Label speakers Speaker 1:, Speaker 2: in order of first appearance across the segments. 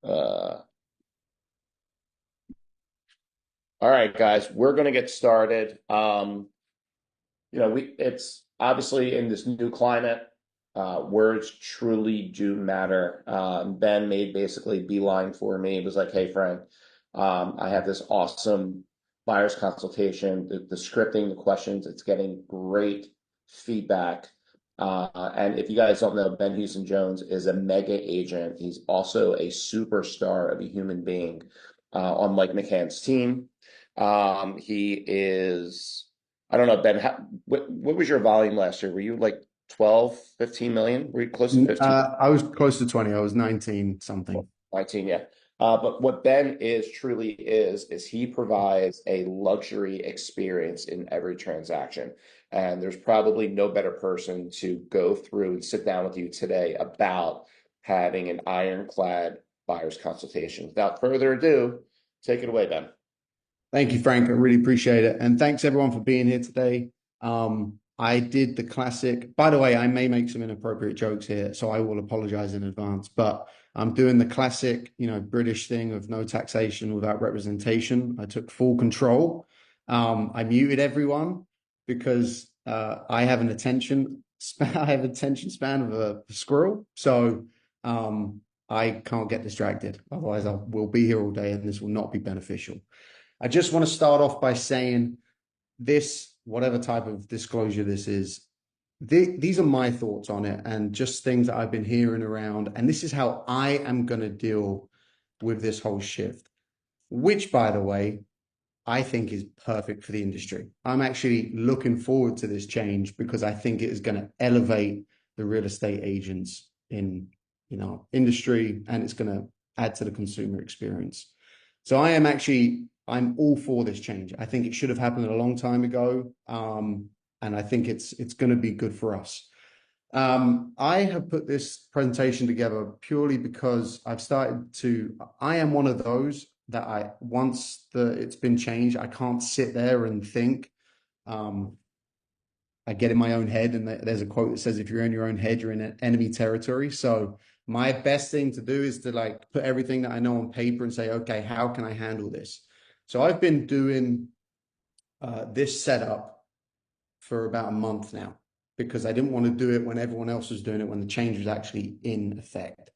Speaker 1: All right, guys, we're going to get started. It's obviously in this new climate, words truly do matter. Ben made basically beeline for me. It was like, hey, Frank, I have this awesome buyer's consultation, the scripting, the questions, it's getting great feedback. And if you guys don't know, Ben Hooson Jones is a mega agent. He's also a superstar of a human being on Mike McCann's team. He is, I don't know, Ben, what was your volume last year? Were you like 12, 15 million? Were you close to 15?
Speaker 2: I was close to 20. I was 19 something.
Speaker 1: 19, yeah. But what Ben is truly is he provides a luxury experience in every transaction. And there's probably no better person to go through and sit down with you today about having an ironclad buyer's consultation. Without further ado, take it away, Ben.
Speaker 2: Thank you, Frank. I really appreciate it. And thanks everyone for being here today. I did the classic. By the way, I may make some inappropriate jokes here, so I will apologize in advance. But I'm doing the classic, British thing of no taxation without representation. I took full control. I muted everyone because I have an attention span. I have attention span of a squirrel, so I can't get distracted. Otherwise, I will be here all day, and this will not be beneficial. I just want to start off by saying this, whatever type of disclosure this is, these are my thoughts on it and just things that I've been hearing around. And this is how I am going to deal with this whole shift, which, by the way, I think is perfect for the industry. I'm actually looking forward to this change because I think it is going to elevate the real estate agents in, industry, and it's going to add to the consumer experience. So I'm all for this change. I think it should have happened a long time ago. And I think it's going to be good for us. I have put this presentation together purely because I am one of those that it's been changed, I can't sit there and think. I get in my own head, and there's a quote that says, if you're in your own head, you're in enemy territory. So my best thing to do is to put everything that I know on paper and say, okay, how can I handle this? So I've been doing this setup for about a month now because I didn't want to do it when everyone else was doing it, when the change was actually in effect.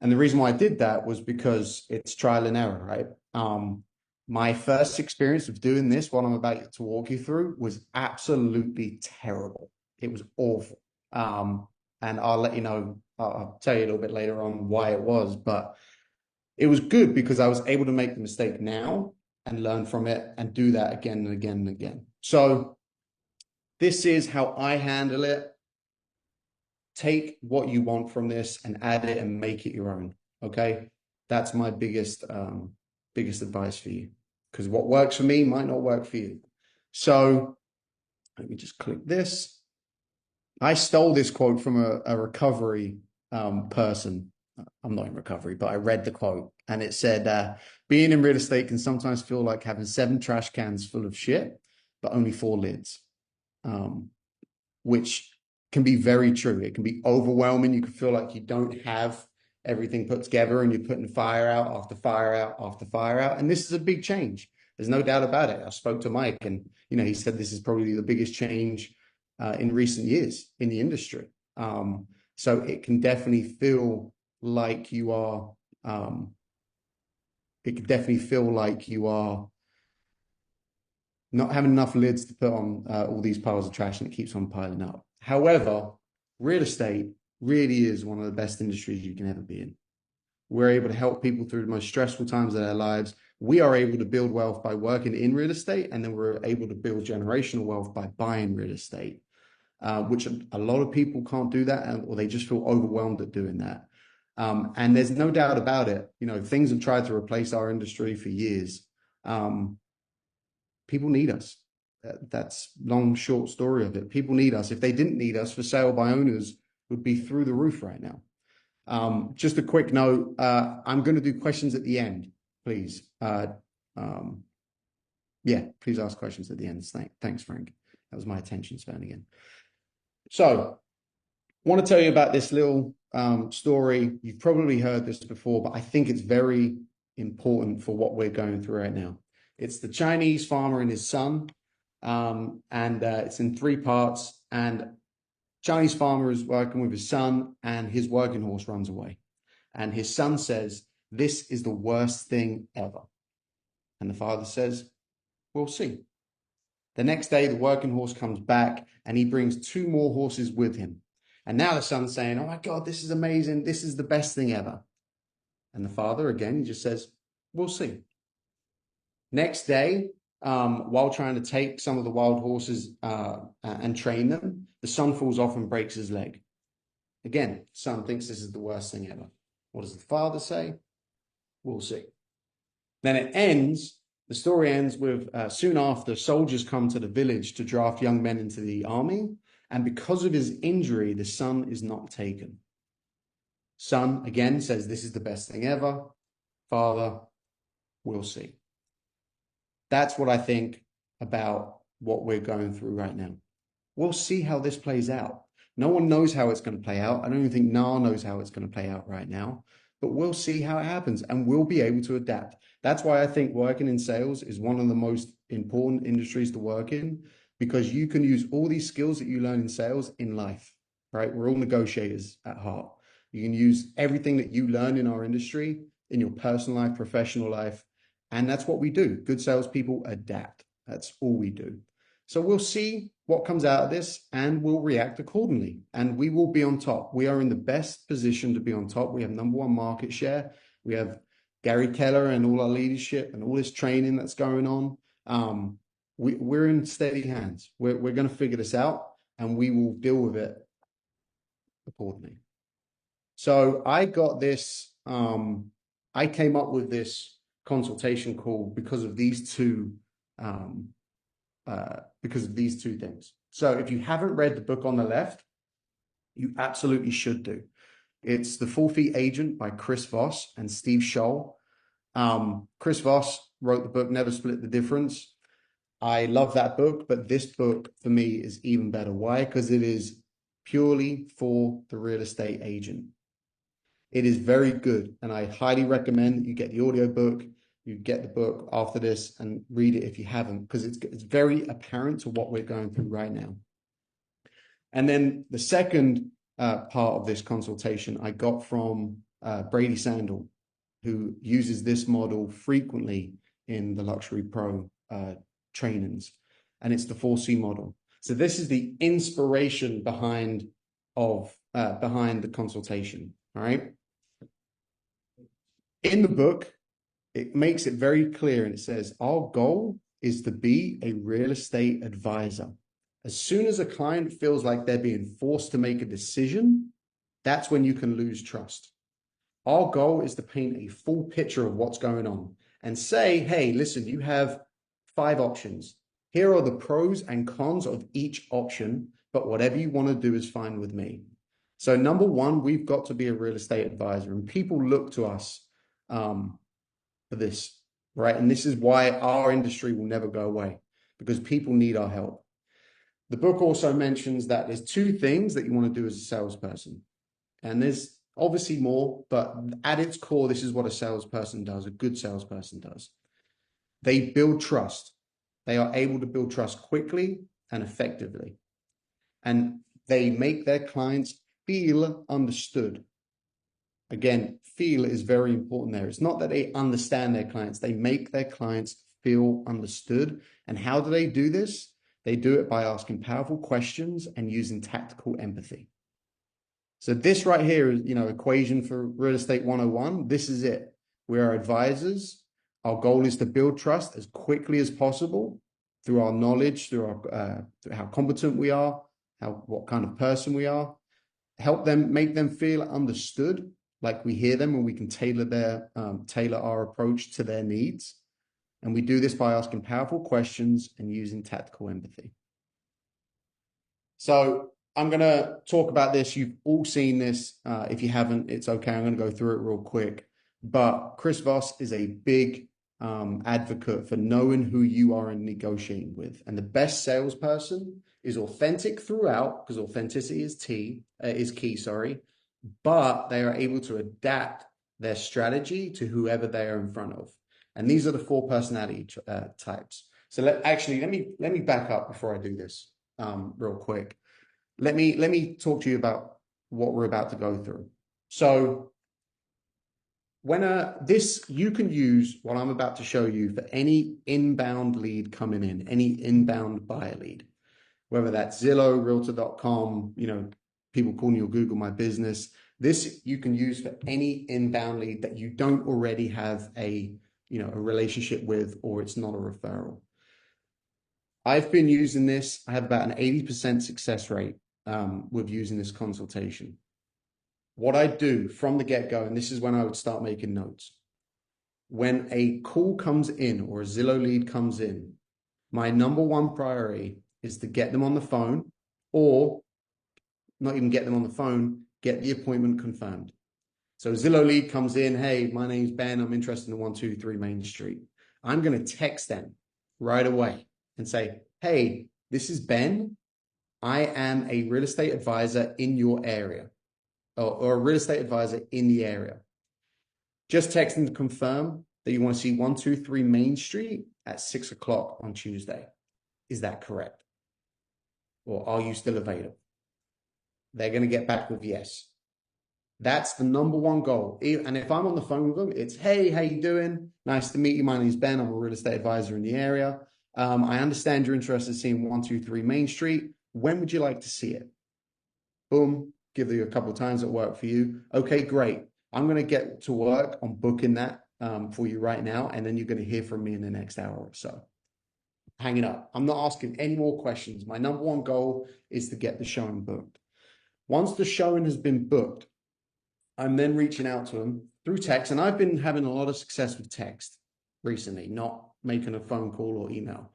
Speaker 2: And the reason why I did that was because it's trial and error, right? My first experience of doing this, what I'm about to walk you through, was absolutely terrible. It was awful. And I'll tell you a little bit later on why it was, but it was good because I was able to make the mistake now and learn from it and do that again and again and again. So this is how I handle it. Take what you want from this and add it and make it your own. Okay. That's my biggest advice for you, because what works for me might not work for you. So let me just click this. I stole this quote from a recovery person. I'm not in recovery, but I read the quote and it said, being in real estate can sometimes feel like having 7 trash cans full of shit, but only 4 lids, which can be very true. It can be overwhelming. You can feel like you don't have everything put together and you're putting fire out after fire out after fire out. And this is a big change. There's no doubt about it. I spoke to Mike and, he said this is probably the biggest change in recent years in the industry. So it can definitely feel like you are, not having enough lids to put on all these piles of trash, and it keeps on piling up. However, real estate really is one of the best industries you can ever be in. We're able to help people through the most stressful times of their lives. We are able to build wealth by working in real estate, and then we're able to build generational wealth by buying real estate, which a lot of people can't do that, or they just feel overwhelmed at doing that. And there's no doubt about it. Things have tried to replace our industry for years. People need us. That's long, short story of it. People need us. If they didn't need us, for sale by owners would be through the roof right now. Just a quick note, I'm going to do questions at the end, please. Please ask questions at the end. Thanks, Frank. That was my attention span again. So I want to tell you about this little story. You've probably heard this before, but I think it's very important for what we're going through right now. It's the Chinese farmer and his son, and it's in three parts. And Chinese farmer is working with his son, and his working horse runs away. And his son says, "This is the worst thing ever." And the father says, "We'll see." The next day, the working horse comes back and he brings two more horses with him. And now the son's saying, "Oh my God, this is amazing. This is the best thing ever." And the father, again, he just says, "We'll see." Next day, while trying to take some of the wild horses and train them, the son falls off and breaks his leg. Again, son thinks this is the worst thing ever. What does the father say? "We'll see." Then it ends. The story ends with soon after, soldiers come to the village to draft young men into the army. And because of his injury, the son is not taken. Son, again, says, "This is the best thing ever." Father, "We'll see." That's what I think about what we're going through right now. We'll see how this plays out. No one knows how it's going to play out. I don't even think NAR knows how it's going to play out right now, but we'll see how it happens and we'll be able to adapt. That's why I think working in sales is one of the most important industries to work in, because you can use all these skills that you learn in sales in life, right? We're all negotiators at heart. You can use everything that you learn in our industry in your personal life, professional life, and that's what we do. Good salespeople adapt. That's all we do. So we'll see what comes out of this and we'll react accordingly. And we will be on top. We are in the best position to be on top. We have #1 market share. We have Gary Keller and all our leadership and all this training that's going on. We're in steady hands. We're going to figure this out and we will deal with it accordingly. So I got this, I came up with this consultation call because of these two things. So if you haven't read the book on the left, you absolutely should do. It's The 4-Feet Agent by Chris Voss and Steve Scholl. Chris Voss wrote the book Never Split the Difference. I love that book, but this book for me is even better. Why? Because it is purely for the real estate agent. It is very good, and I highly recommend that you get the audiobook. You get the book after this and read it if you haven't, because it's very apparent to what we're going through right now. And then the second part of this consultation I got from Brady Sandel, who uses this model frequently in the Luxury Pro trainings, and it's the 4C model. So this is the inspiration behind the consultation. All right. In the book, it makes it very clear, and it says, our goal is to be a real estate advisor. As soon as a client feels like they're being forced to make a decision, that's when you can lose trust. Our goal is to paint a full picture of what's going on and say, "Hey, listen, you have 5 options. Here are the pros and cons of each option, but whatever you want to do is fine with me." So #1, we've got to be a real estate advisor, and people look to us for this, right? And this is why our industry will never go away, because people need our help. The book also mentions that there's 2 things that you want to do as a salesperson. And there's obviously more, but at its core, this is what a salesperson does, a good salesperson does. They build trust. They are able to build trust quickly and effectively. And they make their clients feel understood. Again, feel is very important there. It's not that they understand their clients. They make their clients feel understood. And how do they do this? They do it by asking powerful questions and using tactical empathy. So this right here is, equation for real estate 101. This is it. We are advisors. Our goal is to build trust as quickly as possible through our knowledge, through how competent we are, what kind of person we are. Help them, make them feel understood, like we hear them, and we can tailor our approach to their needs. And we do this by asking powerful questions and using tactical empathy. So I'm going to talk about this. You've all seen this. If you haven't, it's okay. I'm going to go through it real quick. But Chris Voss is a big advocate for knowing who you are and negotiating with. And the best salesperson is authentic throughout, because authenticity is key, but they are able to adapt their strategy to whoever they are in front of. And these are the four personality types. So let me back up before I do this real quick. Let me talk to you about what we're about to go through. So when this you can use what I'm about to show you for any inbound lead coming in, any inbound buyer lead, whether that's Zillow, Realtor.com, people calling you or Google My Business. This you can use for any inbound lead that you don't already have a relationship with, or it's not a referral. I've been using this. I have about an 80% success rate with using this consultation. What I do from the get-go, and this is when I would start making notes. When a call comes in or a Zillow lead comes in, my number one priority is to get them on the phone, or not even get them on the phone, get the appointment confirmed. So Zillow lead comes in, hey, my name's Ben, I'm interested in 123 Main Street. I'm going to text them right away and say, hey, this is Ben. I am a real estate advisor in your area, or a real estate advisor in the area. Just text them to confirm that you want to see 123 Main Street at 6 o'clock on Tuesday. Is that correct? Or are you still available? They're going to get back with yes. That's the number one goal. And if I'm on the phone with them, it's, hey, how you doing? Nice to meet you. My name's Ben. I'm a real estate advisor in the area. I understand you're interested in seeing 123 Main Street. When would you like to see it? Boom. Give you a couple of times that work for you. Okay, great. I'm going to get to work on booking that for you right now. And then you're going to hear from me in the next hour or so. Hang it up. I'm not asking any more questions. My number one goal is to get the showing booked. Once the showing has been booked, I'm then reaching out to them through text. And I've been having a lot of success with text recently, not making a phone call or email.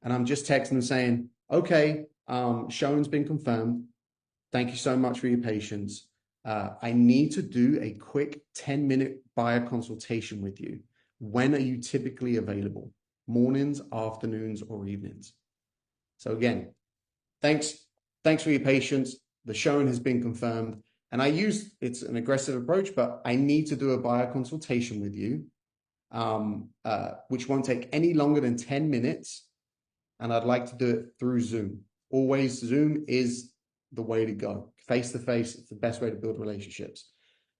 Speaker 2: And I'm just texting them saying, okay, showing's been confirmed. Thank you so much for your patience. I need to do a quick 10-minute buyer consultation with you. When are you typically available? Mornings, afternoons, or evenings? So again, thanks for your patience. The showing has been confirmed. And it's an aggressive approach, but I need to do a buyer consultation with you, which won't take any longer than 10 minutes. And I'd like to do it through Zoom. Always Zoom is the way to go. Face to face, it's the best way to build relationships.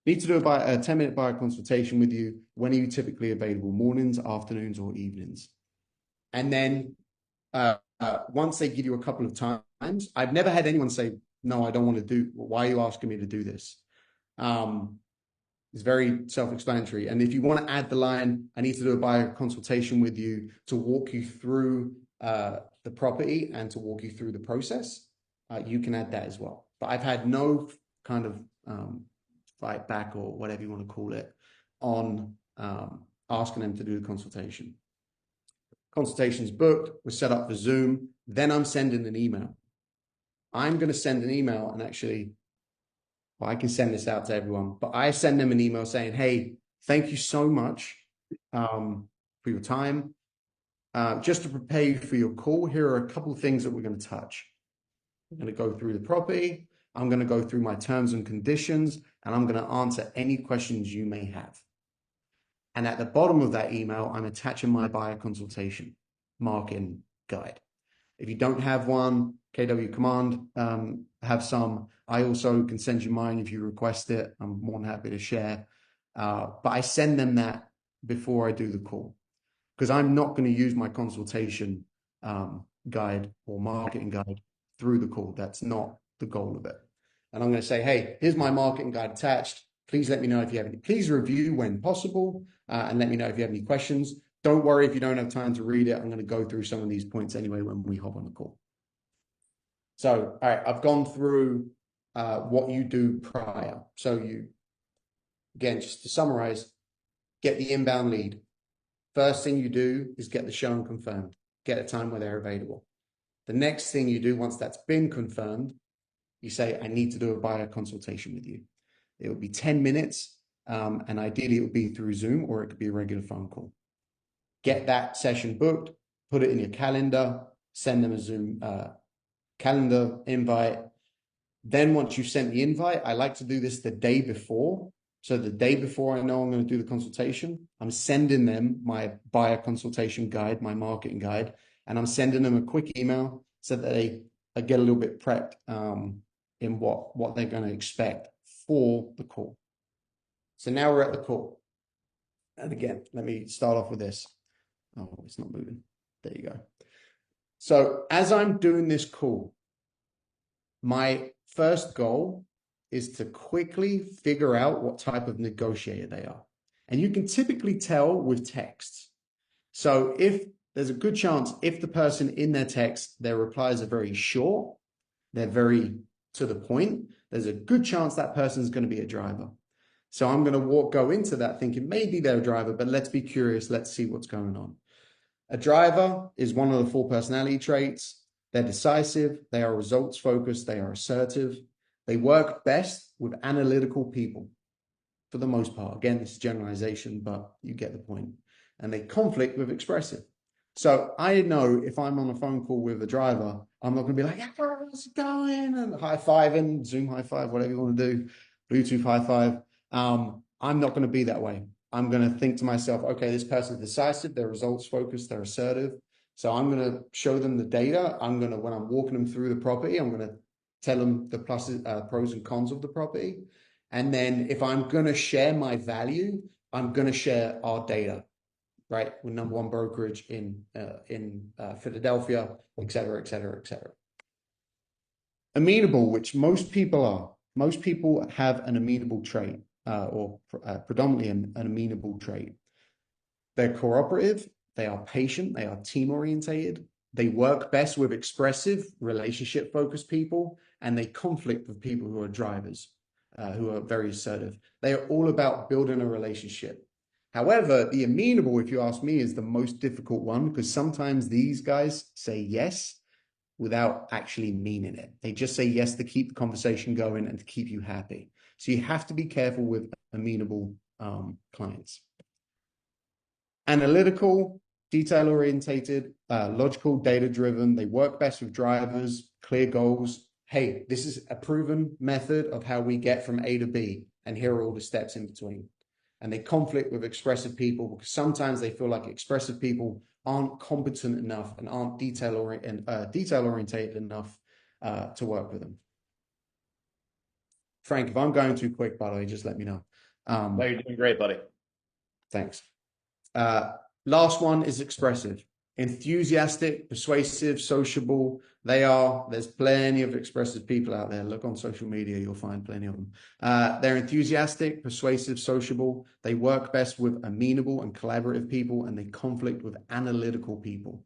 Speaker 2: Need to do a 10-minute buyer consultation with you. When are you typically available? Mornings, afternoons, or evenings? And then once they give you a couple of times, I've never had anyone say, no, I don't want to do, why are you asking me to do this? It's very self-explanatory. And if you want to add the line, I need to do a buyer consultation with you to walk you through the property and to walk you through the process, you can add that as well. But I've had no kind of fight back or whatever you want to call it on asking them to do the consultation. Consultation's booked, we're set up for Zoom, then I'm sending an email. I'm going to send an email, and actually, well, I can send this out to everyone, but I send them an email saying, hey, thank you so much for your time. Just to prepare you for your call, here are a couple of things that we're going to touch. I'm going to go through the property. I'm going to go through my terms and conditions, and I'm going to answer any questions you may have. And at the bottom of that email, I'm attaching my buyer consultation marketing guide. If you don't have one, KW Command have some. I also can send you mine if you request it. I'm more than happy to share. But I send them that before I do the call, because I'm not going to use my consultation guide or marketing guide through the call. That's not the goal of it. And I'm going to say, hey, here's my marketing guide attached. Please let me know if you have any. Please review when possible and let me know if you have any questions. Don't worry if you don't have time to read it. I'm going to go through some of these points anyway when we hop on the call. So, all right, I've gone through what you do prior. So again, just to summarize, get the inbound lead. First thing you do is get the showing confirmed, get a time where they're available. The next thing you do, once that's been confirmed, you say, I need to do a buyer consultation with you. It will be 10 minutes, and ideally it will be through Zoom, or it could be a regular phone call. Get that session booked, put it in your calendar, send them a Zoom calendar invite. Then once you've sent the invite, I like to do this the day before. So the day before I know I'm going to do the consultation, I'm sending them my buyer consultation guide, my marketing guide, and I'm sending them a quick email so that they get a little bit prepped in what they're going to expect for the call. So now we're at the call. And again, let me start off with this. Oh, it's not moving. There you go. So as I'm doing this call, my first goal is to quickly figure out what type of negotiator they are. And you can typically tell with texts. So if there's a good chance, if the person in their text, their replies are very short, they're very to the point, there's a good chance that person is going to be a driver. So I'm going to go into that thinking maybe they're a driver, but let's be curious. Let's see what's going on. A driver is one of the 4 personality traits. They're decisive, they are results focused, they are assertive. They work best with analytical people for the most part. Again, this is generalization, but you get the point. And they conflict with expressive. So I know if I'm on a phone call with a driver, I'm not going to be like, yeah, how's it going? And high-fiving, Zoom high-five, whatever you want to do, Bluetooth high-five. I'm not going to be that way. I'm going to think to myself, okay, this person's decisive, they're results focused, they're assertive. So I'm going to show them the data. When I'm walking them through the property, I'm going to tell them the pros and cons of the property. And then if I'm going to share my value, I'm going to share our data, right? We're #1 brokerage in Philadelphia, et cetera, et cetera, et cetera. Amenable, which most people are. Most people have an amenable trait or predominantly an amenable trait. They're cooperative, they are patient, they are team orientated, they work best with expressive, relationship focused people, and they conflict with people who are drivers, who are very assertive. They are all about building a relationship. However, the amenable, if you ask me, is the most difficult one because sometimes these guys say yes without actually meaning it. They just say yes to keep the conversation going and to keep you happy. So you have to be careful with amenable clients. Analytical, detail orientated, logical, data driven. They work best with drivers, clear goals. Hey, this is a proven method of how we get from A to B, and here are all the steps in between. And they conflict with expressive people because sometimes they feel like expressive people aren't competent enough and aren't detail orientated enough to work with them. Frank, if I'm going too quick, by the way, just let me know.
Speaker 1: No, you're doing great, buddy.
Speaker 2: Thanks. Last one is expressive. Enthusiastic, persuasive, sociable. There's plenty of expressive people out there. Look on social media, you'll find plenty of them. They're enthusiastic, persuasive, sociable. They work best with amenable and collaborative people, and they conflict with analytical people.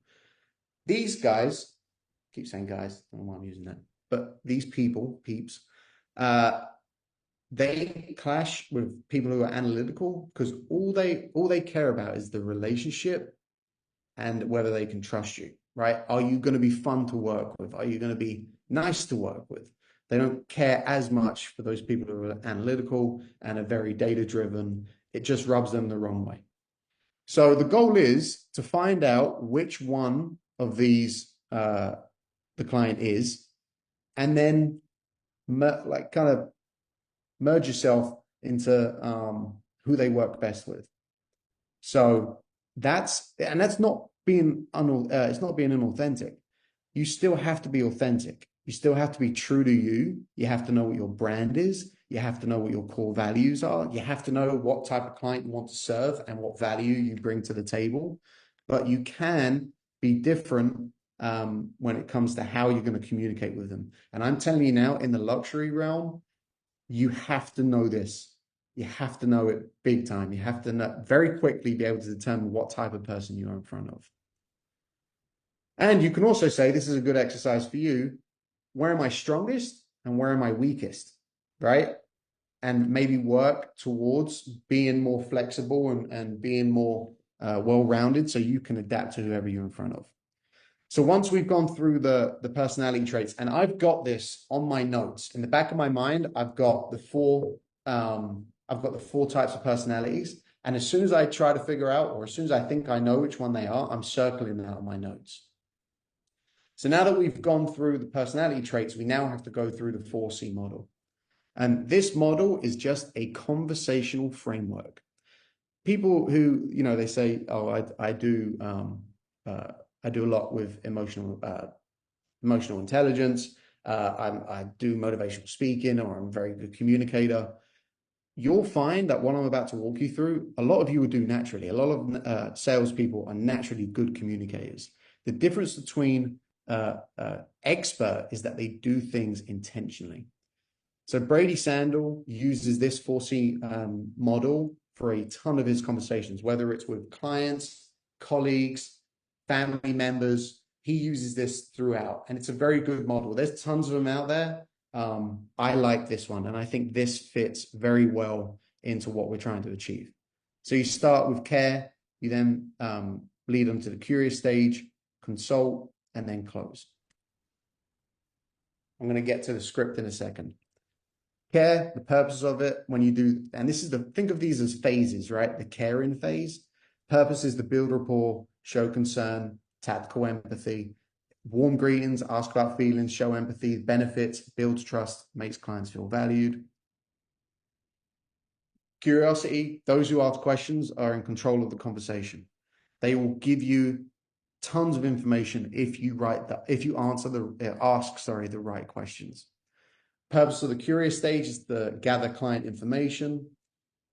Speaker 2: These guys, I keep saying guys, I don't know why I'm using that, but these peeps, they clash with people who are analytical because all they care about is the relationship and whether they can trust you, right? Are you going to be fun to work with? Are you going to be nice to work with? They don't care as much for those people who are analytical and are very data driven. It just rubs them the wrong way. So the goal is to find out which one of these the client is, and then kind of merge yourself into who they work best with. So that's not being it's not being inauthentic. You still have to be authentic. You still have to be true to you. You have to know what your brand is. You have to know what your core values are. You have to know what type of client you want to serve and what value you bring to the table. But you can be different when it comes to how you're going to communicate with them. And I'm telling you now, in the luxury realm, you have to know this. You have to know it big time. You have to very quickly be able to determine what type of person you're in front of. And you can also say, this is a good exercise for you. Where am I strongest and where am I weakest, right? And maybe work towards being more flexible and being more well-rounded so you can adapt to whoever you're in front of. So once we've gone through the personality traits, and I've got this on my notes in the back of my mind, I've got the four types of personalities. And as soon as I try to figure out, or as soon as I think I know which one they are, I'm circling that on my notes. So now that we've gone through the personality traits, we now have to go through the 4C model. And this model is just a conversational framework. People who, they say, oh, I do a lot with emotional intelligence. I do motivational speaking, or I'm a very good communicator. You'll find that what I'm about to walk you through, a lot of you will do naturally. A lot of salespeople are naturally good communicators. The difference between expert is that they do things intentionally. So Brady Sandel uses this 4C model for a ton of his conversations, whether it's with clients, colleagues, family members. He uses this throughout, and it's a very good model. There's tons of them out there. I like this one, and I think this fits very well into what we're trying to achieve. So you start with care, you then lead them to the curious stage, consult, and then close. I'm going to get to the script in a second. Care, the purpose of it, when you do, and this is think of these as phases, right? The caring phase. Purpose is to build rapport, show concern, tactical empathy, warm greetings, ask about feelings, show empathy, benefits, builds trust, makes clients feel valued. Curiosity, those who ask questions are in control of the conversation. They will give you tons of information if you ask the right questions. Purpose of the curious stage is to gather client information.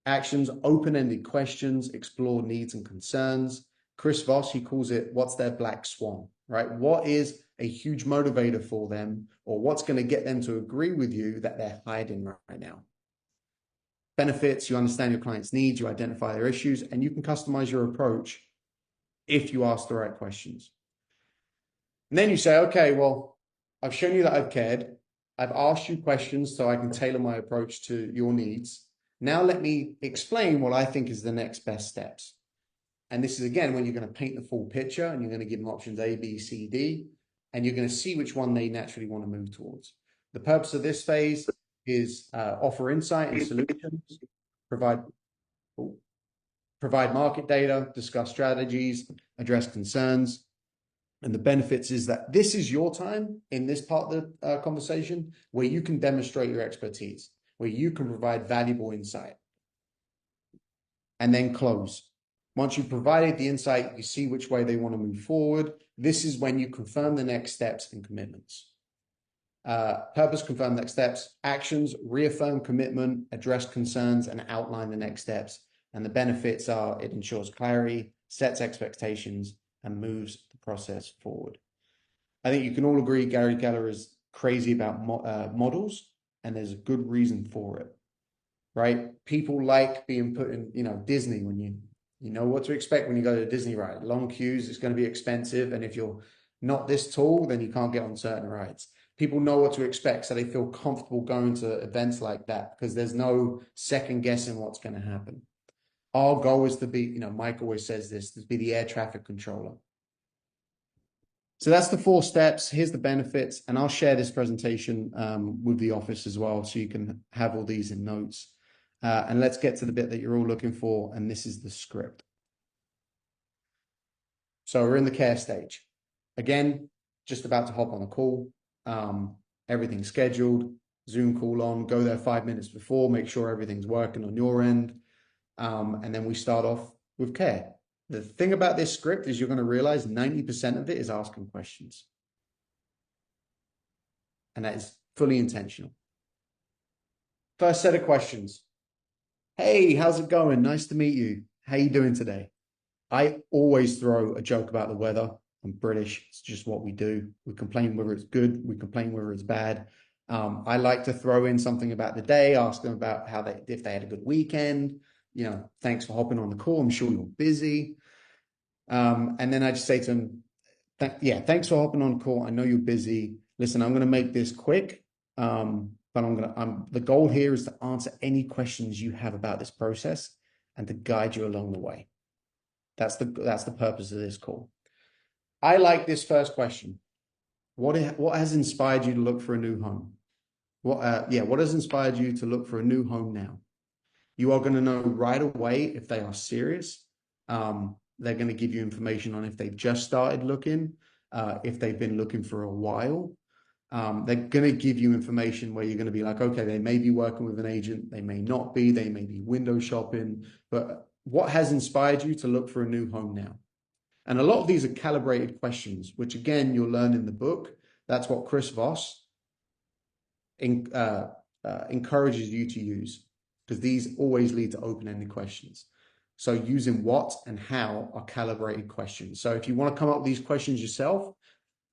Speaker 2: Actions, open-ended questions, explore needs and concerns. Chris Voss, he calls it, what's their black swan, right? What is a huge motivator for them, or what's going to get them to agree with you that they're hiding right now? Benefits, you understand your client's needs, you identify their issues, and you can customize your approach if you ask the right questions. And then you say, okay, well, I've shown you that I've cared. I've asked you questions so I can tailor my approach to your needs. Now let me explain what I think is the next best steps. And this is, again, when you're going to paint the full picture and you're going to give them options A, B, C, D, and you're going to see which one they naturally want to move towards. The purpose of this phase is offer insight and solutions, provide market data, discuss strategies, address concerns. And the benefits is that this is your time in this part of the conversation where you can demonstrate your expertise, where you can provide valuable insight. And then close. Once you've provided the insight, you see which way they want to move forward. This is when you confirm the next steps and commitments. Purpose, confirm next steps. Actions, reaffirm commitment, address concerns, and outline the next steps. And the benefits are it ensures clarity, sets expectations, and moves the process forward. I think you can all agree Gary Keller is crazy about models, and there's a good reason for it, right? People like being put in, Disney, when you know what to expect when you go to a Disney ride. Long queues, it's going to be expensive, and if you're not this tall, then you can't get on certain rides. People know what to expect, so they feel comfortable going to events like that because there's no second guessing what's going to happen. Our goal is to be, Mike always says this, to be the air traffic controller. So that's the 4 steps. Here's the benefits, and I'll share this presentation with the office as well, so you can have all these in notes. And let's get to the bit that you're all looking for, and this is the script. So we're in the care stage. Again, just about to hop on a call. Everything's scheduled, Zoom call on, go there 5 minutes before, make sure everything's working on your end. And then we start off with care. The thing about this script is you're going to realize 90% of it is asking questions. And that is fully intentional. First set of questions. Hey, how's it going? Nice to meet you. How you doing today? I always throw a joke about the weather. I'm British. It's just what we do. We complain whether it's good. We complain whether it's bad. I like to throw in something about the day, ask them about if they had a good weekend. Thanks for hopping on the call. I'm sure you're busy. And then I just say to them, thanks for hopping on the call. I know you're busy. Listen, I'm going to make this quick. But the goal here is to answer any questions you have about this process and to guide you along the way. That's the purpose of this call. I like this first question. What has inspired you to look for a new home? What has inspired you to look for a new home now? You are going to know right away if they are serious. They're going to give you information on if they've just started looking. if they've been looking for a while. They're going to give you information where you're going to be like, okay, they may be working with an agent, they may not be, they may be window shopping, but what has inspired you to look for a new home now? And a lot of these are calibrated questions, which again, you'll learn in the book. That's what Chris Voss encourages you to use, because these always lead to open-ended questions. So using what and how are calibrated questions. So if you want to come up with these questions yourself,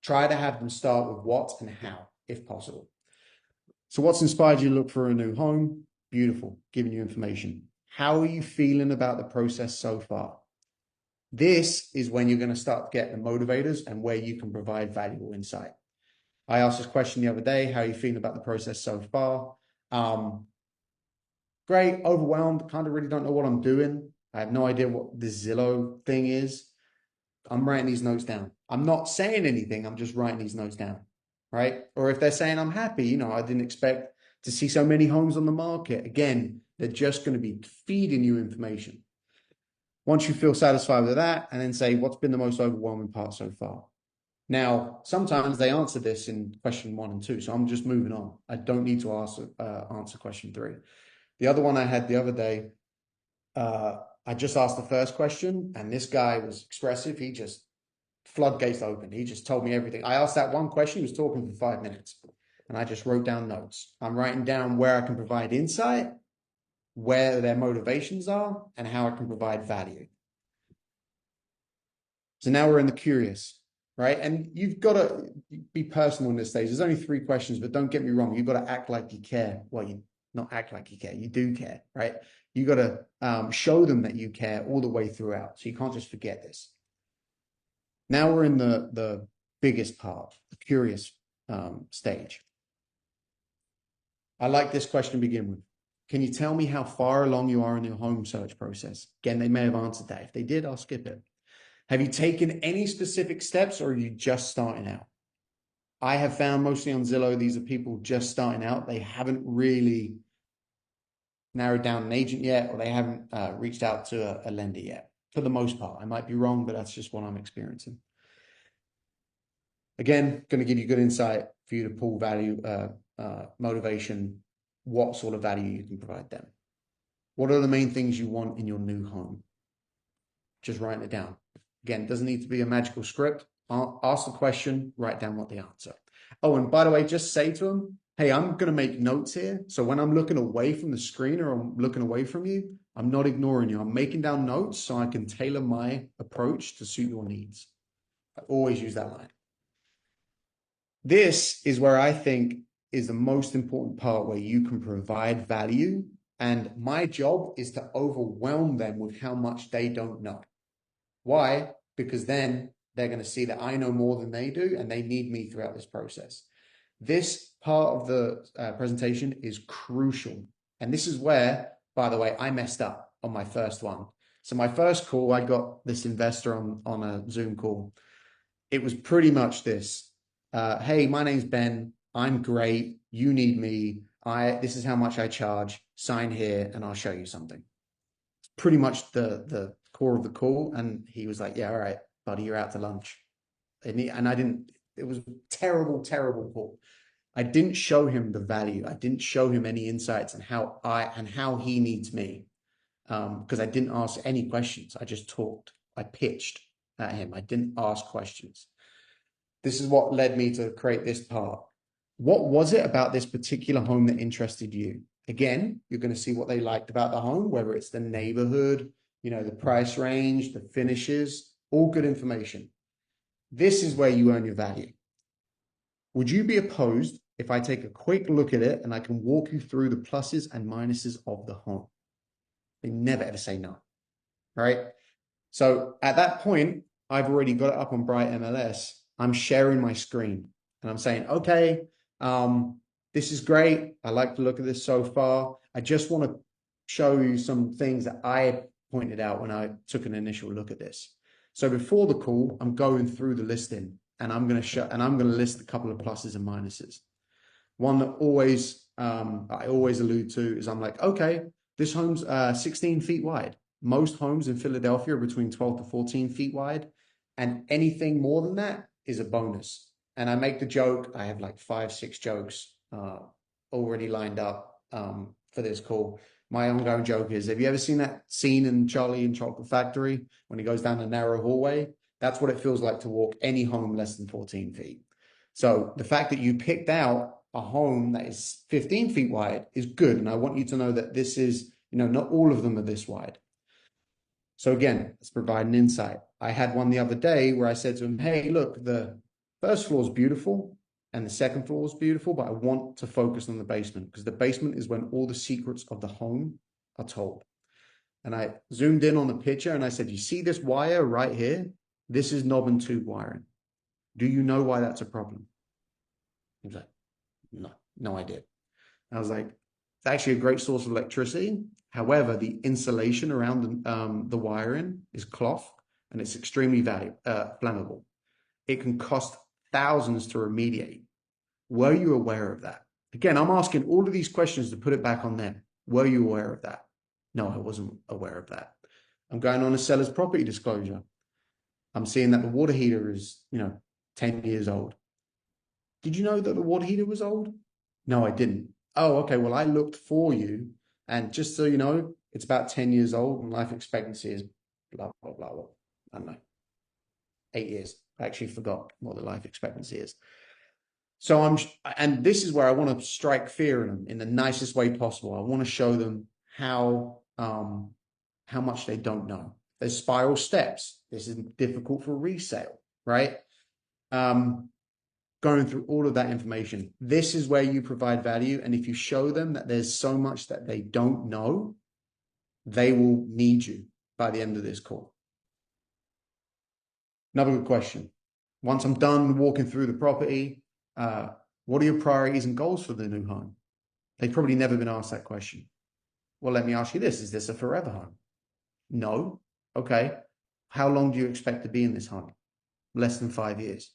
Speaker 2: try to have them start with what and how, if possible. So what's inspired you to look for a new home? Beautiful, giving you information. How are you feeling about the process so far? This is when you're going to start to get the motivators and where you can provide valuable insight. I asked this question the other day, how are you feeling about the process so far? Great, overwhelmed, kind of really don't know what I'm doing. I have no idea what the Zillow thing is. I'm writing these notes down. I'm not saying anything. I'm just writing these notes down, right? Or if they're saying I'm happy, I didn't expect to see so many homes on the market. Again, they're just going to be feeding you information. Once you feel satisfied with that, and then say, what's been the most overwhelming part so far? Now, sometimes they answer this in question 1 and 2, so I'm just moving on. I don't need to answer question 3. The other one I had the other day, I just asked the first question, and this guy was expressive. He just floodgates open. He just told me everything. I asked that one question. He was talking for 5 minutes, and I just wrote down notes. I'm writing down where I can provide insight, where their motivations are, and how I can provide value. So now we're in the curious, right? And you've got to be personal in this stage. There's only 3 questions, but don't get me wrong. You've got to act like you care. Well, you not act like you care. You do care, right? You got to show them that you care all the way throughout. So you can't just forget this. Now we're in the biggest part, the curious stage. I like this question to begin with. Can you tell me how far along you are in your home search process? Again, they may have answered that. If they did, I'll skip it. Have you taken any specific steps, or are you just starting out? I have found mostly on Zillow, these are people just starting out. They haven't really narrowed down an agent yet, or they haven't reached out to a lender yet, for the most part. I might be wrong, but that's just what I'm experiencing. Again, going to give you good insight for you to pull value, motivation, what sort of value you can provide them. What are the main things you want in your new home? Just writing it down. Again, it doesn't need to be a magical script. Ask the question, write down what the answer. Oh, and by the way, just say to them, hey, I'm going to make notes here. So when I'm looking away from the screen or I'm looking away from you, I'm not ignoring you. I'm making down notes so I can tailor my approach to suit your needs. I always use that line. This is where I think is the most important part, where you can provide value. And my job is to overwhelm them with how much they don't know. Why? Because then they're going to see that I know more than they do, and they need me throughout this process. This part of the presentation is crucial. And this is where, by the way, I messed up on my first one. So my first call, I got this investor on a Zoom call. It was pretty much this. Hey, my name's Ben. I'm great. You need me. This is how much I charge. Sign here and I'll show you something. It's pretty much the core of the call. And he was like, yeah, all right, buddy, you're out to lunch. And I didn't, it was terrible, terrible call. I didn't show him the value. I didn't show him any insights on how he needs me. Because I didn't ask any questions. I just talked. I pitched at him. I didn't ask questions. This is what led me to create this part. What was it about this particular home that interested you? Again, you're going to see what they liked about the home, whether it's the neighborhood, the price range, the finishes, all good information. This is where you earn your value. Would you be opposed if I take a quick look at it and I can walk you through the pluses and minuses of the home? They never ever say no, right? So at that point, I've already got it up on Bright MLS. I'm sharing my screen and I'm saying, okay, this is great. I like the look of this so far. I just want to show you some things that I pointed out when I took an initial look at this. So before the call, I'm going through the listing and I'm going to list a couple of pluses and minuses. One that I always allude to is I'm like, okay, this home's 16 feet wide. Most homes in Philadelphia are between 12 to 14 feet wide. And anything more than that is a bonus. And I make the joke, I have like 5, 6 jokes already lined up for this call. My ongoing joke is, have you ever seen that scene in Charlie and Chocolate Factory when he goes down a narrow hallway? That's what it feels like to walk any home less than 14 feet. So the fact that you picked out a home that is 15 feet wide is good. And I want you to know that this is, not all of them are this wide. So again, let's provide an insight. I had one the other day where I said to him, hey, look, the first floor is beautiful and the second floor is beautiful, but I want to focus on the basement because the basement is when all the secrets of the home are told. And I zoomed in on the picture and I said, you see this wire right here? This is knob and tube wiring. Do you know why that's a problem? He was like, no idea. I was like, it's actually a great source of electricity. However, the insulation around the wiring is cloth and it's extremely flammable. It can cost thousands to remediate. Were you aware of that? Again, I'm asking all of these questions to put it back on them. Were you aware of that? No, I wasn't aware of that. I'm going on a seller's property disclosure. I'm seeing that the water heater is, 10 years old. Did you know that the water heater was old? No, I didn't. Oh, okay. Well, I looked for you. And just so you know, it's about 10 years old and life expectancy is blah, blah, blah, blah. I don't know. 8 years. I actually forgot what the life expectancy is. So and this is where I want to strike fear in them in the nicest way possible. I want to show them how much they don't know. There's spiral steps. This is difficult for resale, right? Going through all of that information. This is where you provide value. And if you show them that there's so much that they don't know, they will need you by the end of this call. Another good question. Once I'm done walking through the property, what are your priorities and goals for the new home? They've probably never been asked that question. Well, let me ask you this. Is this a forever home? No. Okay. How long do you expect to be in this home? Less than 5 years.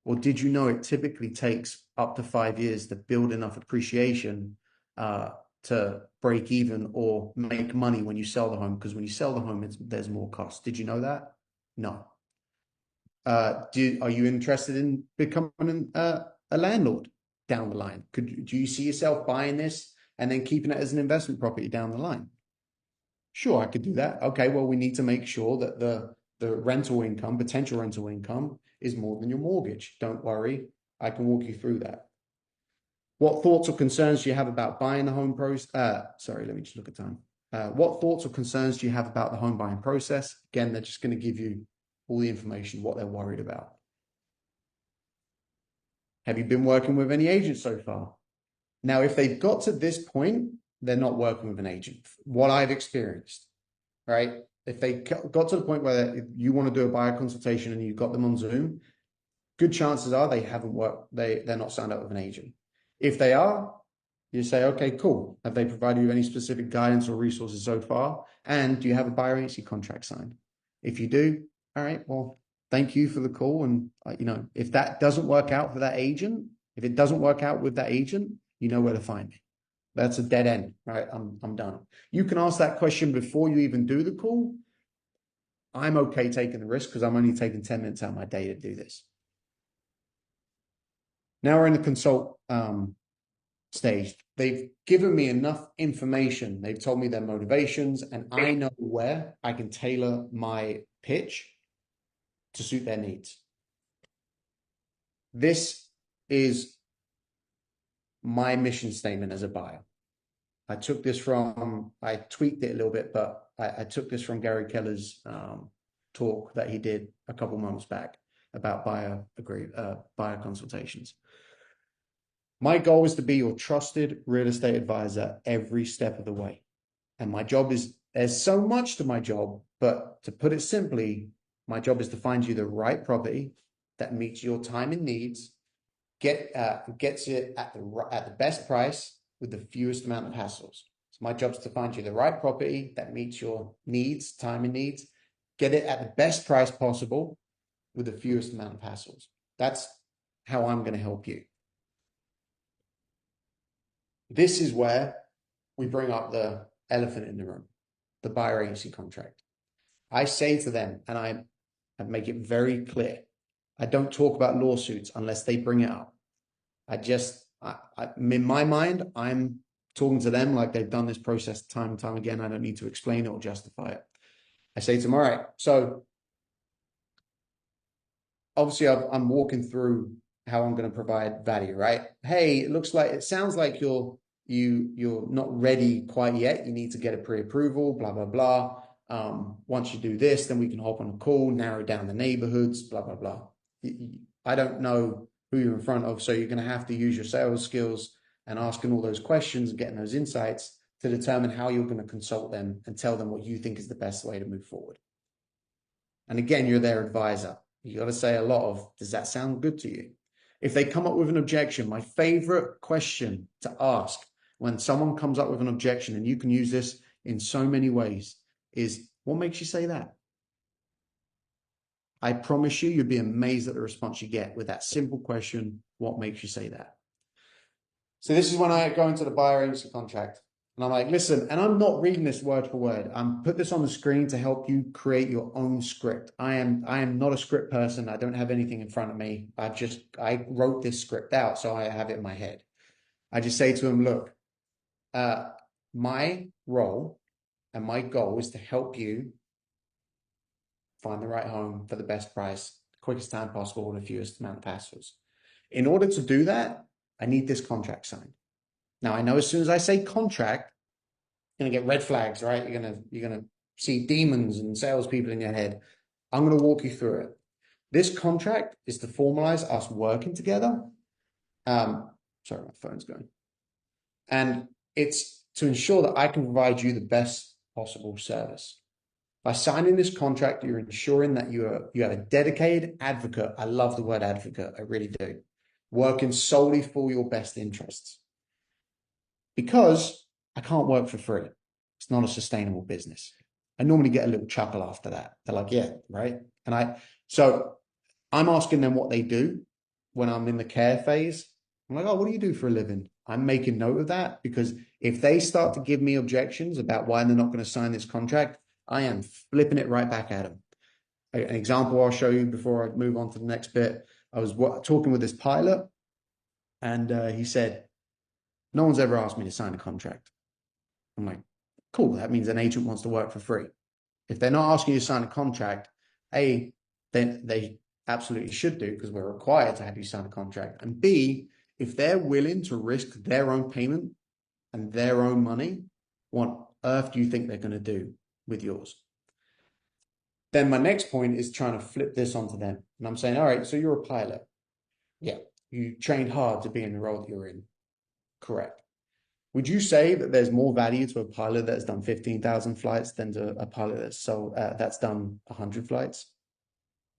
Speaker 2: Well, did you know it typically takes up to 5 years to build enough appreciation to break even or make money when you sell the home? Because when you sell the home, there's more cost. Did you know that? No. Are you interested in becoming a landlord down the line? Do you see yourself buying this and then keeping it as an investment property down the line? Sure, I could do that. Okay, well, we need to make sure that the rental income, potential rental income, is more than your mortgage. Don't worry, I can walk you through that. What thoughts or concerns do you have about buying the home process? Sorry, let me just look at time. What thoughts or concerns do you have about the home buying process? Again, they're just going to give you all the information, what they're worried about. Have you been working with any agents so far? Now, if they've got to this point, they're not working with an agent. What I've experienced, right? If they got to the point where you want to do a buyer consultation and you've got them on Zoom, good chances are they haven't worked, they're not signed up with an agent. If they are, you say, okay, cool. Have they provided you any specific guidance or resources so far? And do you have a buyer agency contract signed? If you do, all right, well, thank you for the call. And if that doesn't work out for that agent, if it doesn't work out with that agent, you know where to find me. That's a dead end, right? I'm done. You can ask that question before you even do the call. I'm okay taking the risk because I'm only taking 10 minutes out of my day to do this. Now we're in the consult stage. They've given me enough information. They've told me their motivations, and I know where I can tailor my pitch to suit their needs. This is my mission statement as a buyer. I tweaked it a little bit, but I took this from Gary Keller's talk that he did a couple months back about buyer consultations. My goal is to be your trusted real estate advisor every step of the way. And my job there's so much to my job, but to put it simply, my job is to find you the right property that meets your time and needs, gets it at the best price with the fewest amount of hassles. So my job is to find you the right property that meets your needs, time and needs, get it at the best price possible with the fewest amount of hassles. That's how I'm going to help you. This is where we bring up the elephant in the room, the buyer agency contract. I say to them, and I make it very clear, I don't talk about lawsuits unless they bring it up. In my mind, I'm talking to them like they've done this process time and time again. I don't need to explain it or justify it. I say to them, all right, so obviously I'm walking through how I'm going to provide value, right? Hey, it sounds like you're not ready quite yet. You need to get a pre-approval, blah, blah, blah. Once you do this, then we can hop on a call, narrow down the neighborhoods, blah, blah, blah. I don't know who you're in front of, so you're going to have to use your sales skills and asking all those questions and getting those insights to determine how you're going to consult them and tell them what you think is the best way to move forward. And again, you're their advisor. You got to say a lot of, does that sound good to you? If they come up with an objection, my favorite question to ask when someone comes up with an objection, and you can use this in so many ways, is what makes you say that? I promise you, you'd be amazed at the response you get with that simple question, what makes you say that? So this is when I go into the buyer agency contract. And I'm like, listen, and I'm not reading this word for word. I'm put this on the screen to help you create your own script. I am not a script person. I don't have anything in front of me. I wrote this script out, so I have it in my head. I just say to him, look, my role and my goal is to help you find the right home for the best price, the quickest time possible, and the fewest amount of hassles. In order to do that, I need this contract signed. Now, I know as soon as I say contract, you're gonna get red flags, right? You're gonna see demons and salespeople in your head. I'm gonna walk you through it. This contract is to formalize us working together. Sorry, my phone's going. And it's to ensure that I can provide you the best possible service. By signing this contract, you're ensuring that you have a dedicated advocate. I love the word advocate, I really do. Working solely for your best interests. Because I can't work for free. It's not a sustainable business. I normally get a little chuckle after that. They're like, yeah, right. So I'm asking them what they do when I'm in the care phase. I'm like, oh, what do you do for a living? I'm making note of that because if they start to give me objections about why they're not going to sign this contract, I am flipping it right back at them. An example I'll show you before I move on to the next bit. I was talking with this pilot and he said, no one's ever asked me to sign a contract. I'm like, cool, that means an agent wants to work for free. If they're not asking you to sign a contract, A, then they absolutely should do because we're required to have you sign a contract. And B, if they're willing to risk their own payment and their own money, what on earth do you think they're going to do with yours? Then my next point is trying to flip this onto them. And I'm saying, all right, so you're a pilot. Yeah, you trained hard to be in the role that you're in. Correct. Would you say that there's more value to a pilot that's done 15,000 flights than to a pilot that's done 100 flights?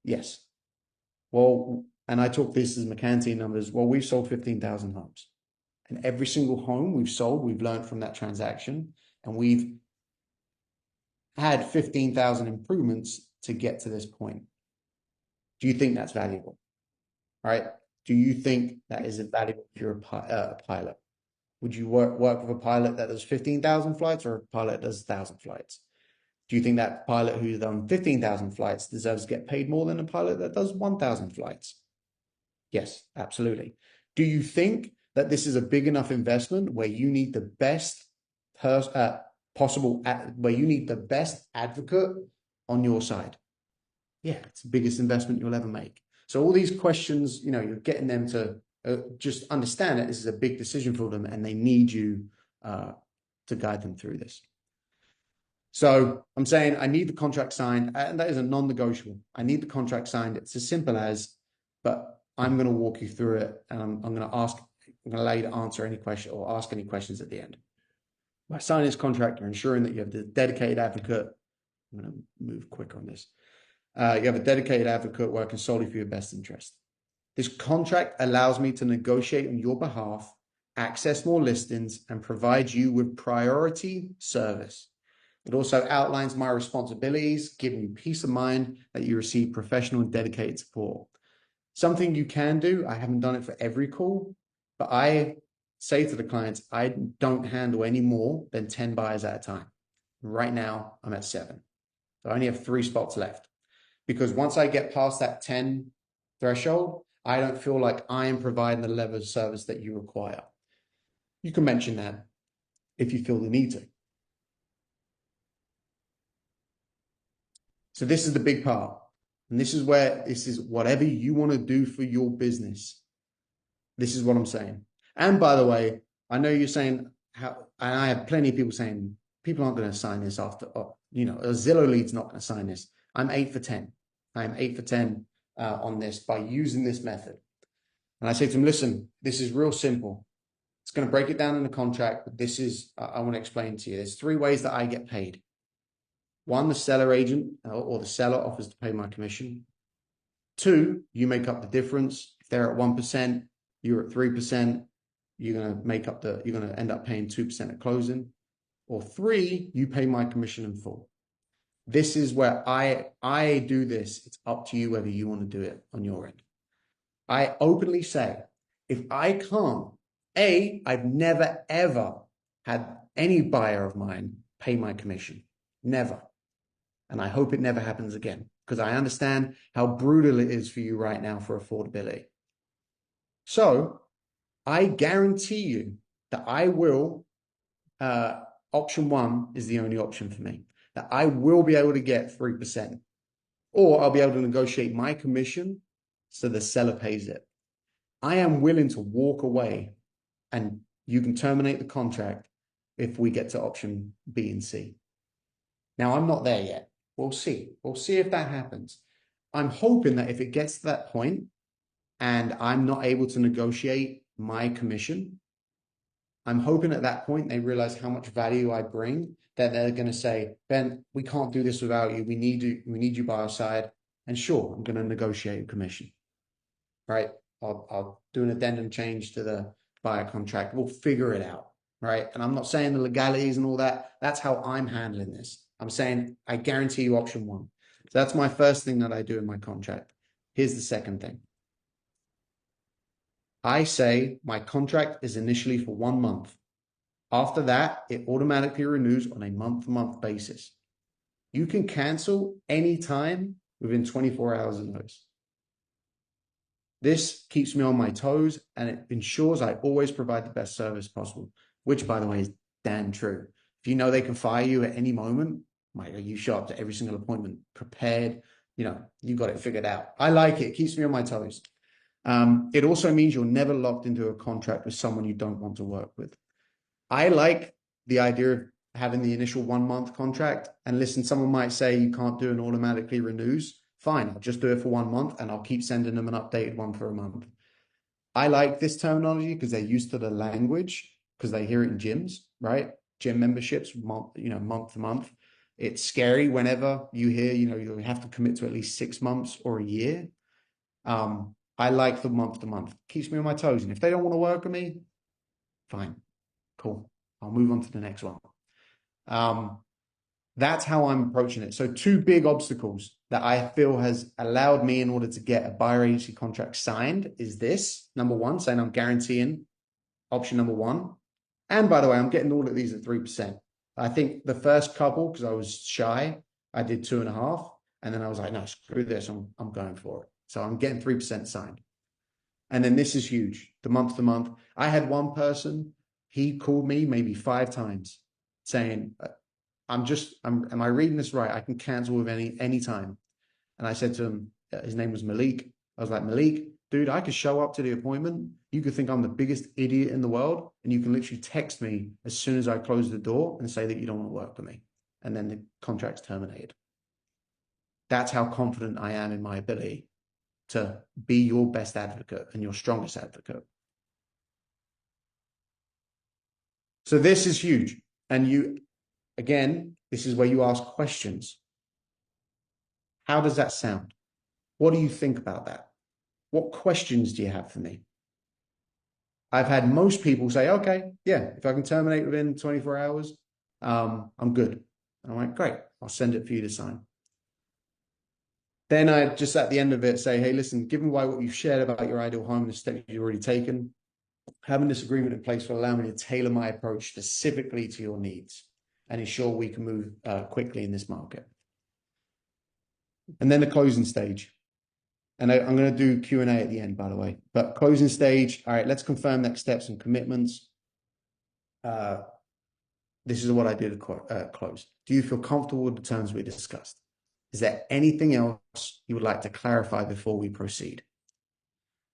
Speaker 2: Yes. Well, and I talk this as McCanty numbers. Well, we've sold 15,000 homes. And every single home we've sold, we've learned from that transaction. And we've had 15,000 improvements to get to this point. Do you think that's valuable? All right. Do you think that is valuable if you're a pilot? Would you work with a pilot that does 15,000 flights or a pilot that does 1,000 flights? Do you think that pilot who's done 15,000 flights deserves to get paid more than a pilot that does 1,000 flights? Yes, absolutely. Do you think that this is a big enough investment where you need the best where you need the best advocate on your side? Yeah, it's the biggest investment you'll ever make. So all these questions, you're getting them to just understand that this is a big decision for them and they need you to guide them through this. So I'm saying I need the contract signed, and that is a non-negotiable. I need the contract signed. It's as simple as, but I'm going to walk you through it, and I'm going to allow you to answer any question or ask any questions at the end. By signing this contract, you're ensuring that you have the dedicated advocate. I'm going to move quick on this. You have a dedicated advocate working solely for your best interest. This contract allows me to negotiate on your behalf, access more listings, and provide you with priority service. It also outlines my responsibilities, giving you peace of mind that you receive professional and dedicated support. Something you can do, I haven't done it for every call, but I say to the clients, I don't handle any more than 10 buyers at a time. Right now, I'm at 7. So I only have 3 spots left. Because once I get past that 10 threshold, I don't feel like I am providing the level of service that you require. You can mention that if you feel the need to. So this is the big part. And this is whatever you want to do for your business. This is what I'm saying. And by the way, I know you're saying how, and I have plenty of people saying people aren't going to sign this after, a Zillow lead's not going to sign this. I'm 8 for 10. I'm 8 for 10 on this by using this method. And I say to them, listen, this is real simple. It's going to break it down in the contract, but this is, I want to explain to you. There's 3 ways that I get paid. 1, the seller agent or the seller offers to pay my commission. 2, you make up the difference. If they're at 1%, you're at 3%, you're going to end up paying 2% at closing. Or 3, you pay my commission in full. This is where I do this. It's up to you whether you want to do it on your end. I openly say, if I can't, I've never, ever had any buyer of mine pay my commission. Never. And I hope it never happens again, because I understand how brutal it is for you right now for affordability. So I guarantee you that I will, option 1 is the only option for me, that I will be able to get 3%, or I'll be able to negotiate my commission so the seller pays it. I am willing to walk away and you can terminate the contract if we get to option B and C. Now, I'm not there yet. We'll see. We'll see if that happens. I'm hoping that if it gets to that point and I'm not able to negotiate my commission, I'm hoping at that point they realize how much value I bring, that they're going to say, Ben, we can't do this without you. We need you by our side. And sure, I'm going to negotiate a commission, right? I'll do an addendum change to the buyer contract. We'll figure it out, right? And I'm not saying the legalities and all that. That's how I'm handling this. I'm saying I guarantee you option 1. So that's my first thing that I do in my contract. Here's the second thing. I say my contract is initially for 1 month. After that, it automatically renews on a month-to-month basis. You can cancel anytime within 24 hours of notice. This keeps me on my toes and it ensures I always provide the best service possible, which, by the way, is damn true. If you know they can fire you at any moment, you show up to every single appointment prepared, you got it figured out. I like it. It keeps me on my toes. It also means you're never locked into a contract with someone you don't want to work with. I like the idea of having the initial 1 month contract. And listen, someone might say you can't do an automatically renews. Fine, I'll just do it for 1 month and I'll keep sending them an updated one for a month. I like this terminology because they're used to the language, because they hear it in gyms, right? Gym memberships, month to month. It's scary whenever you hear, you have to commit to at least 6 months or a year. I like the month to month. Keeps me on my toes. And if they don't want to work with me, fine, cool. I'll move on to the next one. That's how I'm approaching it. So 2 big obstacles that I feel has allowed me in order to get a buyer agency contract signed is this. Number 1, saying I'm guaranteeing option number 1. And by the way, I'm getting all of these at 3%. I think the first couple, because I was shy, I did 2.5. And then I was like, no, screw this. I'm going for it. So I'm getting 3% signed. And then this is huge. The month to month. I had one person, he called me maybe 5 times saying, am I reading this right? I can cancel with any time. And I said to him, his name was Malik. I was like, Malik, dude, I could show up to the appointment. You could think I'm the biggest idiot in the world. And you can literally text me as soon as I close the door and say that you don't want to work with me. And then the contract's terminated. That's how confident I am in my ability to be your best advocate and your strongest advocate. So this is huge. And again, this is where you ask questions. How does that sound? What do you think about that? What questions do you have for me? I've had most people say, okay, yeah, if I can terminate within 24 hours, I'm good. And I'm like, great, I'll send it for you to sign. Then I just at the end of it say, hey, listen, given what you've shared about your ideal home and the steps you've already taken, having this agreement in place will allow me to tailor my approach specifically to your needs and ensure we can move quickly in this market. And then the closing stage. And I'm going to do Q&A at the end, by the way. But closing stage. All right, let's confirm next steps and commitments. This is what I do to close. Do you feel comfortable with the terms we discussed? Is there anything else you would like to clarify before we proceed?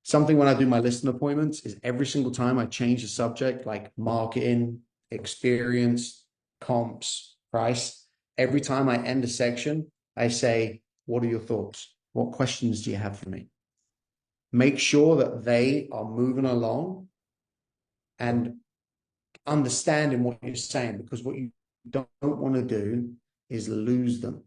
Speaker 2: Something when I do my listing appointments is every single time I change the subject, like marketing, experience, comps, price. Every time I end a section, I say, what are your thoughts? What questions do you have for me? Make sure that they are moving along and understanding what you're saying, because what you don't want to do is lose them.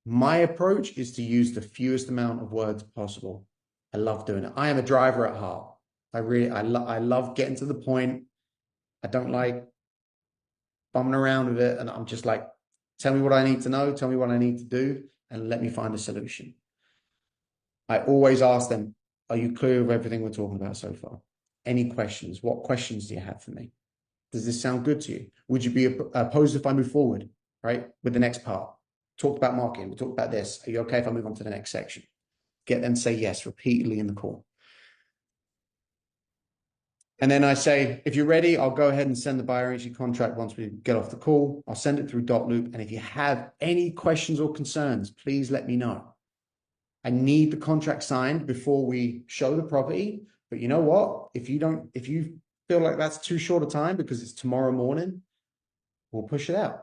Speaker 2: My approach is to use the fewest amount of words possible. I love doing it. I am a driver at heart. I love getting to the point. I don't like bumming around with it. And I'm just like, tell me what I need to know, tell me what I need to do, and let me find a solution. I always ask them, are you clear with everything we're talking about so far? Any questions? What questions do you have for me? Does this sound good to you? Would you be opposed if I move forward, right? With the next part? Talked about marketing. We talked about this. Are you okay if I move on to the next section? Get them to say yes repeatedly in the call. And then I say, if you're ready, I'll go ahead and send the buyer agency contract once we get off the call. I'll send it through Dotloop. And if you have any questions or concerns, please let me know. I need the contract signed before we show the property. But you know what? If you feel like that's too short a time because it's tomorrow morning, we'll push it out.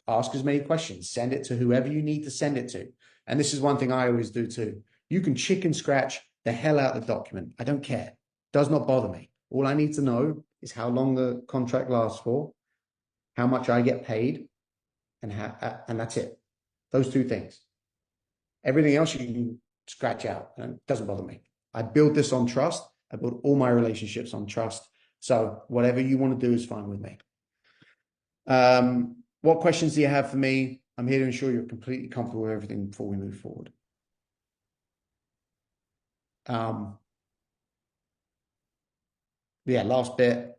Speaker 2: Ask as many questions. Send it to whoever you need to send it to. And this is one thing I always do too. You can chicken scratch the hell out of the document. I don't care. It does not bother me. All I need to know is how long the contract lasts for, how much I get paid, and that's it. Those two things. Everything else you can scratch out, and it doesn't bother me. I build this on trust. I build all my relationships on trust. So whatever you want to do is fine with me. What questions do you have for me? I'm here to ensure you're completely comfortable with everything before we move forward. Yeah, last bit.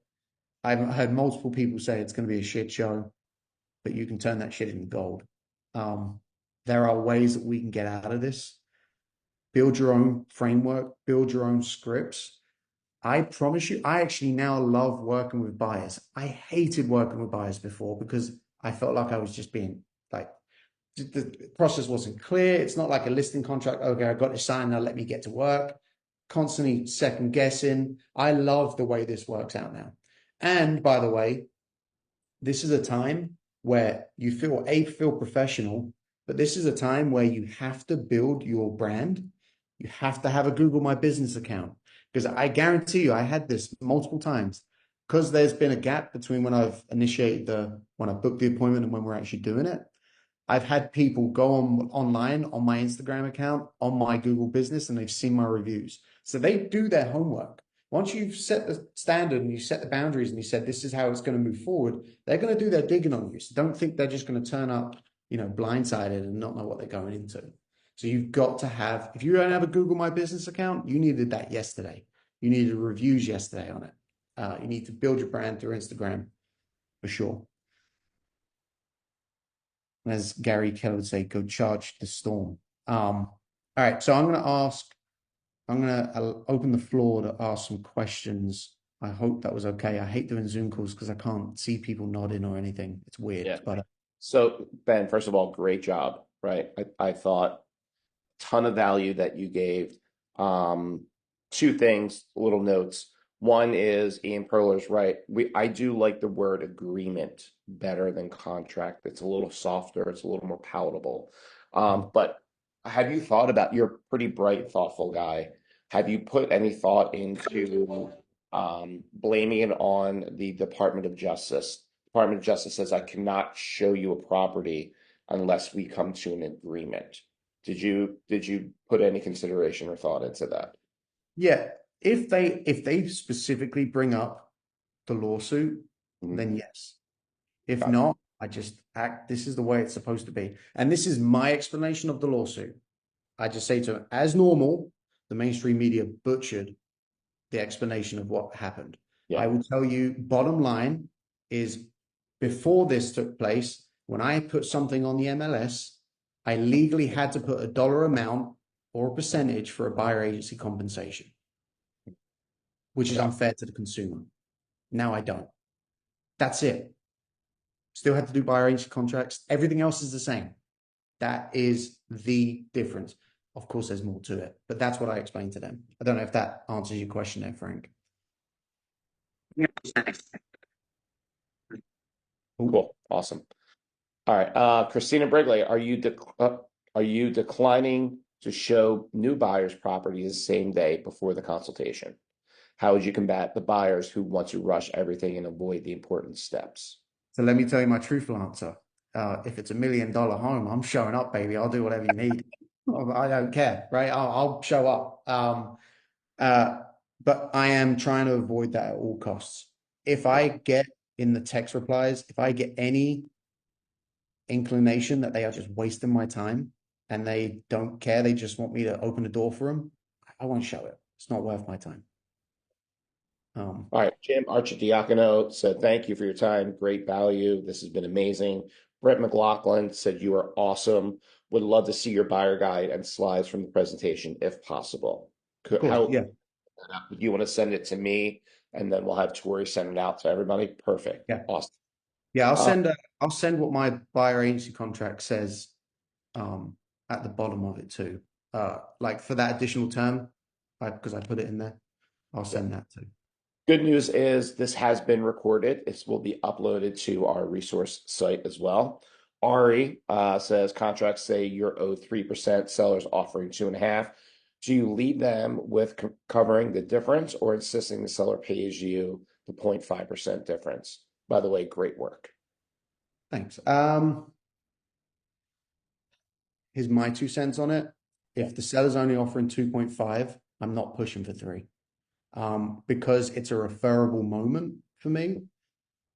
Speaker 2: I've heard multiple people say it's going to be a shit show, but you can turn that shit into gold. There are ways that we can get out of this. Build your own framework, build your own scripts. I promise you, I actually now love working with buyers. I hated working with buyers before because I felt like I was just being like, the process wasn't clear. It's not like a listing contract. Okay, I got to sign, now let me get to work. Constantly second guessing. I love the way this works out now. And by the way, this is a time where you feel professional, but this is a time where you have to build your brand. You have to have a Google My Business account, because I guarantee you, I had this multiple times, because there's been a gap between when I've when I booked the appointment and when we're actually doing it. I've had people go online on my Instagram account, on my Google Business, and they've seen my reviews. So they do their homework. Once you've set the standard and you set the boundaries and you said, this is how it's going to move forward, they're going to do their digging on you. So don't think they're just going to turn up, blindsided and not know what they're going into. So you've got to have, if you don't have a Google My Business account, you needed that yesterday. You needed reviews yesterday on it. You need to build your brand through Instagram for sure. As Gary Keller would say, go charge the storm. All right, so I'm going to open the floor to ask some questions. I hope that was okay. I hate doing Zoom calls because I can't see people nodding or anything. It's weird.
Speaker 1: Yeah.
Speaker 2: But
Speaker 1: So Ben, first of all, great job, right? I thought ton of value that you gave. Two things, little notes. One is Ian Perler's right. I do like the word agreement better than contract. It's a little softer. It's a little more palatable. But have you thought about, you're a pretty bright, thoughtful guy. Have you put any thought into blaming it on the Department of Justice? Department of Justice says, I cannot show you a property unless we come to an agreement. Did you put any consideration or thought into that?
Speaker 2: yeah, if they specifically bring up the lawsuit, then yes. If
Speaker 1: Got it.
Speaker 2: not, I just act, this is the way it's supposed to be. And this is my explanation of the lawsuit. I just say to them, as normal, the mainstream media butchered the explanation of what happened.
Speaker 1: Yeah.
Speaker 2: I will tell you, bottom line is, before this took place, when I put something on the MLS, I legally had to put a dollar amount or a percentage for a buyer agency compensation, which is
Speaker 1: Okay.
Speaker 2: unfair to the consumer. Now I don't. That's it. Still have to do buyer agency contracts. Everything else is the same. That is the difference. Of course, there's more to it, but that's what I explained to them. I don't know if that answers your question there, Frank. Oh,
Speaker 1: Cool. Awesome. All right. Christina Brigley, are you declining to show new buyers properties the same day before the consultation? How would you combat the buyers who want to rush everything and avoid the important steps?
Speaker 2: so let me tell you my truthful answer. If it's $1 million home, I'm showing up, baby. I'll do whatever you need. I don't care, right? I'll show up. Uh, but I am trying to avoid that at all costs. If
Speaker 1: Yeah.
Speaker 2: I get in the text replies, if I get any inclination that they are just wasting my time and they don't care, they just want me to open the door for them, I won't show it. It's not worth my time.
Speaker 1: All right. Jim Archidiacono said, thank you for your time. Great value. This has been amazing. Brett McLaughlin said, you are awesome. Would love to see your buyer guide and slides from the presentation if possible.
Speaker 2: Of course,
Speaker 1: How
Speaker 2: yeah,
Speaker 1: do you want to send it to me and then we'll have Tori send it out to everybody? Perfect.
Speaker 2: yeah,
Speaker 1: Awesome.
Speaker 2: yeah.
Speaker 1: Uh,
Speaker 2: I'll send what my buyer agency contract says um, at the bottom of it too. Like for that additional term, because I put it in there, I'll
Speaker 1: yeah.
Speaker 2: send that too.
Speaker 1: Good news is this has been recorded. It will be uploaded to our resource site as well. Ari says contracts say you're owed 3%, sellers offering 2.5. Do you lead them with covering the difference or insisting the seller pays you the 0.5% difference? By the way, great work.
Speaker 2: Thanks. Here's my 2 cents on it.
Speaker 1: Yeah.
Speaker 2: If the seller's only offering 2.5, I'm not pushing for 3. Because it's a referable moment for me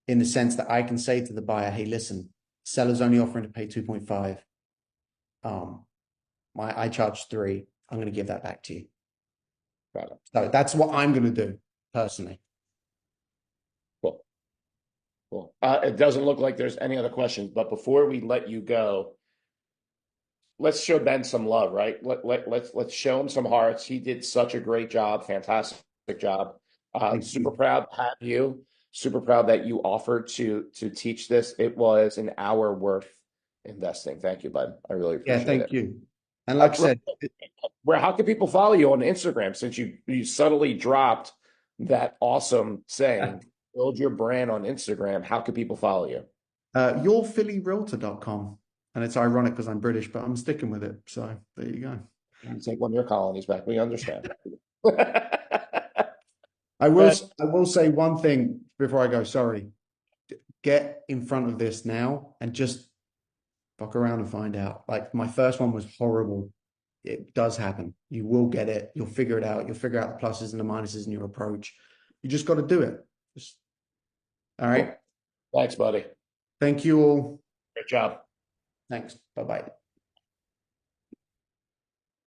Speaker 2: in the sense that I can say to the buyer, hey, listen, seller's only offering to pay 2.5. Um, I charge 3. I'm going to give that back to you.
Speaker 1: Got it.
Speaker 2: So that's what I'm going to do personally.
Speaker 1: Cool. Cool. It doesn't look like there's any other questions, but before we let you go, let's show Ben some love, right? Let's show him some hearts. He did such a great job, fantastic job.
Speaker 2: Thank
Speaker 1: Super
Speaker 2: you.
Speaker 1: proud to have you. Super proud that you offered to teach this. It was an hour worth investing. Thank you, bud. I really
Speaker 2: Yeah,
Speaker 1: appreciate
Speaker 2: thank
Speaker 1: it.
Speaker 2: you. And like I
Speaker 1: Real
Speaker 2: said,
Speaker 1: quick, where how can people follow you on Instagram since you subtly dropped that awesome saying, build your brand on Instagram? How can people follow you?
Speaker 2: yourphillyrealtor.com. And it's ironic because I'm British, but I'm sticking with it. So there you go.
Speaker 1: You take one of your colonies back. We understand.
Speaker 2: I will say one thing before I go, sorry. Get in front of this now and just fuck around and find out. Like my first one was horrible. It does happen. You will get it. You'll figure it out. You'll figure out the pluses and the minuses in your approach. You just got to do it. Just, all right.
Speaker 1: Cool. Thanks, buddy.
Speaker 2: Thank you all.
Speaker 1: Great job.
Speaker 2: Thanks. Bye bye.